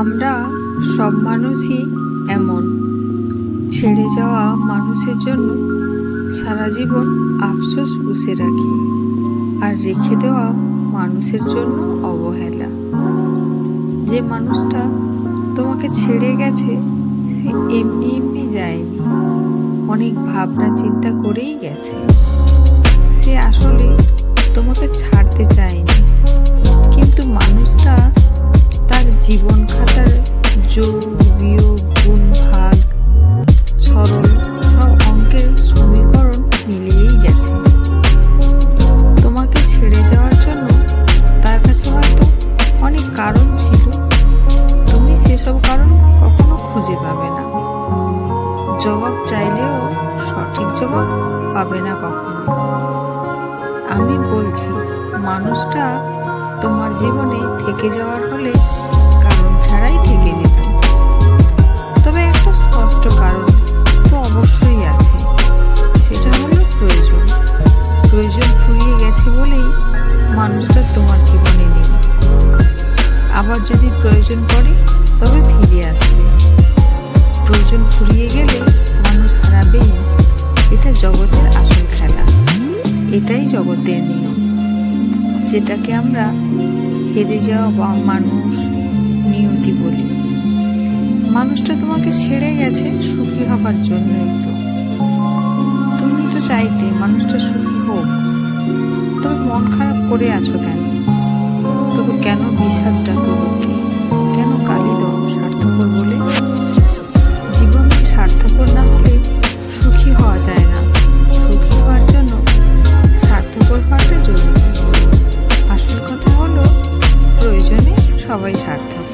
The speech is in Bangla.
আমরা সব মানুষই এমন, ছেড়ে যাওয়া মানুষের জন্য সারা জীবন আফসোস পুষে রাখি, আর রেখে দেওয়া মানুষের জন্য অবহেলা। যে মানুষটা তোমাকে ছেড়ে গেছে সে এমনি এমনি যায়নি, অনেক ভাবনা চিন্তা করেই গেছে। সে আসলে তোমাকে ছাড়তে চায়নি, কিন্তু মানুষটা তার জীবন খাতার যোগ বিয়োগ গুণ ভাগ সরল সব অঙ্কের সমীকরণ মিলিয়েই গেছে। তোমাকে ছেড়ে যাওয়ার জন্য তার কাছে হয়তো অনেক কারণ ছিল, তুমি সেসব কারণ কখনো খুঁজে পাবে না। জবাব চাইলেও সঠিক জবাব পাবে না কখনো। আমি বলছি, মানুষটা তোমার জীবনে থেকে যাওয়ার হলে কারণ ছাড়াই থেকে যেত। তবে একটা স্পষ্ট কারণ তো অবশ্যই আছে, সেটা হলো প্রয়োজন। প্রয়োজন ফুরিয়ে গেছে বলেই মানুষটা তোমার জীবনে নেই। আবার যদি প্রয়োজন পড়ে তবে ফিরে আসবে। প্রয়োজন ফুরিয়ে গেলে মানুষ হারাবেই, এটা জগতের আসল খেলা। এটাই জগতের নিয়ম, যেটাকে আমরা হেরে যাওয়া মানুষ নিয়তি বলি। মানুষটা তোমাকে ছেড়ে গেছে সুখী হবার জন্যই তো। তুমি তো চাইতে মানুষটা সুখী হোক, তবে মন খারাপ করে আছো কেন? তবে কেন বিষাদটা তবুকে? কেন গালি দাও স্বার্থপর বলে? জীবনকে স্বার্থপর না হলে সুখী হওয়া যায় না। সুখী হওয়ার জন্য স্বার্থপর হওয়াটা জরুরি। আসল কথা হলো, প্রয়োজনে সবাই স্বার্থপর।